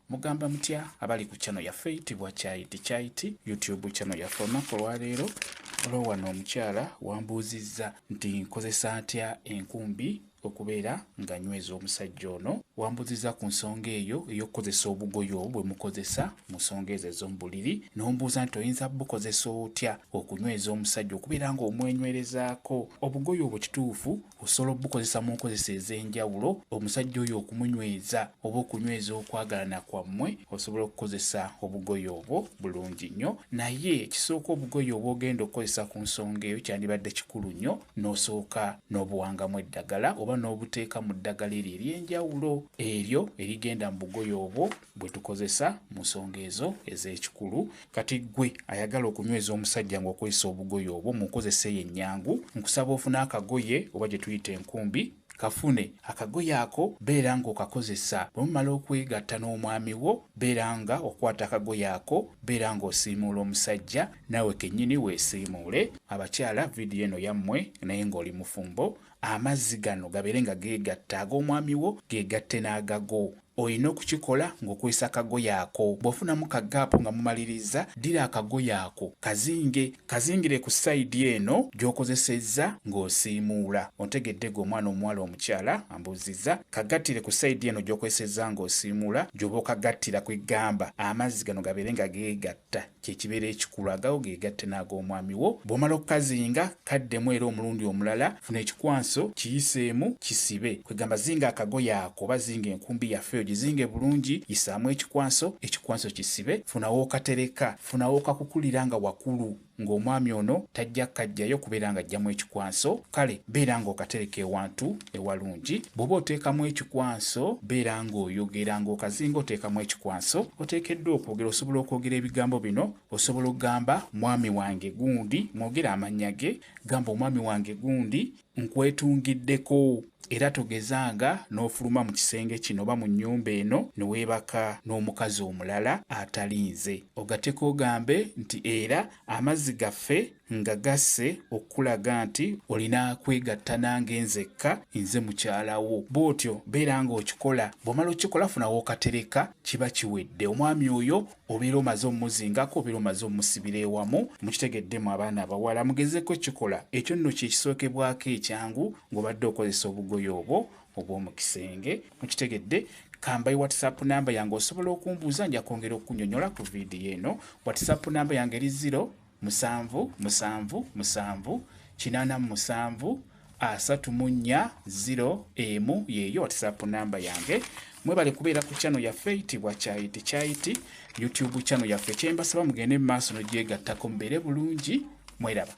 mugamba mutya abali ku channel yaffe eyitibwa Kyaiti YouTube channel yaffe olunaku olwaleero olwo wano omukyala wambuuzizza nti nkozesa atya enkumbi okubeera nga nyweza omusajja ono. Wambuuzizza ku nsonga eyo ey'okukozesa obugoye obwo bwe mukozesa mu nsonga ezo ez'omubuliri, n'ombuuza nti oyinza bukozesa otya okunyweza omusajja okubeera nga omwenywerezaako. Obugoye obwo kituufu osobola obukozesa mu nkozesa ez'enjawulo omusajja oyo okumunyweza oba okunyweza okwagalana kwammwe, osobola okukozesa obugoye obwo bulungi nnyo. Naye ekisooka obugoye obw'ogenda okukozesa ku nsonga eyo kyandibadde kikulu nnyo, n'osooka n'obuwangamu eddagala oba n'obuteeka mu ddagala eryo ery'enjawulo eryo erigenda mu bugoye obwo bwe tukozesa mu nsonga ezo ez'ekikulu. Kati ggwe ayagala okunyweza omusajja ng'okozesa obugoye obwo mu nkozesa eyo ennyangu, nkusaba ofune akagoye oba gye tuyita enkumbi, kafune akagoye ako beera ng'okakozesa bwe mumala okwegatta n'omwami wo, beera nga okwata akagoye ako, beera ng'osiimuula omusajja, naawe kennyini weesiimuule. Abakyala vidiyo eno yammwe naye ng'oli mufumbo, amazzi gano gabeere nga geegatta, ag'omwami wo geegatte n'agago. Olina okukikola ng'okozesa akagoye ako. Bw'ofunamu kagaapu nga mumaliriza, ddira akagoye ako kazingire ku sayidi eno gy'okozesezza ng'osiimuula. Ontegedde gwe omwana omuwala omukyala ambuuzizza, kagattire ku sayidi eno gy'okozesezza ng'osiimuula, gy'oba okagattira ku eggamba. Amazzi gano gabeere nga geegatta, kye kibeera ekikulu, agawo geegatte n'ag'omwami wo. Bw'omala okukazinga kaddemu era omulundi omulala, funa ekikwanso kiyiseemu kisibe. Kwegamba zinga akagoye ako oba zinga enkumbi yaffe gizinge bulungi, yisaamu ekikwanso kisibe, funawo okatereka, funawo okakukulira nga wakulu, ng'omwami ono tajja kajjayo kubeera nga ajjamu ekikwanso. Kale beera ng'okatereka ewantu ewalungi. Bw'oba oteekamu ekikwanso, beera ng'oyogera, ng'okazinga oteekamu ekikwanso. Oteekeddwa okwogera, osobola okwogera ebigambo bino. Osobola okugamba mwami wange gundi, mwogera amannya ge, gamba omwami wange gundi nkwetungiddeko, era togezanga n'ofuluma mu kisenge kino oba mu nnyumba eno ne weebaka n'omukazi omulala atalinze. Ogatteko ogambe nti era amazzi gaffe nga gasse okulaga nti olina kwegatta nange nzekka, nze mukyala wo. Bw'otyo beera ng'okikola. Bw'omala okikola funawo okatereka, kiba kiwedde. Omwami oyo obeera omaze omuzingako, obeera omaze omusibira ewamu. Mukitegeddemu abaana abawala, mugezeko ekikola. Ekyo nno kye kisookebwako ekyangu ng'obadde okozesa obugoye obwo obw'omu kisenge. Mukitegedde? Kambayi WhatsApp namba yange osobola okumbuuza, nja kwongera okunyonyola ku vidiyo eno. WhatsApp namba yange eri 0778734 yeeyo WhatsApp namba yange. Mwebale kubeera ku channel yaffe eyitibwa Kyaiti YouTube channel yaffe. Kyembasaba mugende mu maaso n'ogyegattako mubeere bulungi. Mweraba.